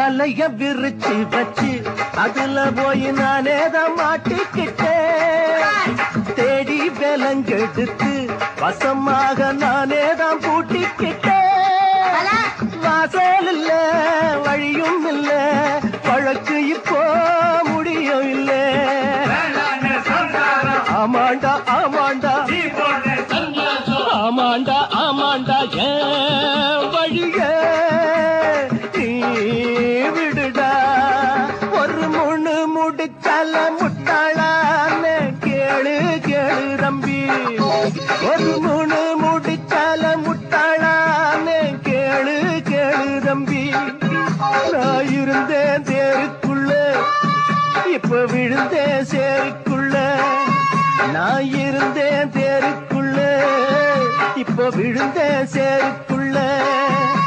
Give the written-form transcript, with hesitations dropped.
வலைய விரிச்சு வச்சு அதுல போய் நானே தான் மாட்டிக்கிட்டேன். தேடி விலங்கெடுத்து வசமாக நானே தான் பூட்டிக்கிட்டேன். வாசல் இல்ல வழியும் இல்ல வழக்கு இப்போ முடியும் இல்ல. ஆமாண்டா ஆமாண்டா ஆமாண்டா ஆமாண்டா ஏன் வழிய நீ விடுடா. ஒரு முன்னு முடிச்சால முட்டாளான்னு கேளு கேளு தம்பி. ஒரு முன்னு முடிச்சால முட்டாளான்னு கேளு கேளு தம்பி. நான் இருந்தேன் தேருக்குள்ள இப்ப விழுந்தேன் சேருக்குள்ள. நான் இருந்தேன் தேருக்குள்ள இப்ப விழுந்தேன் சேருக்குள்ள.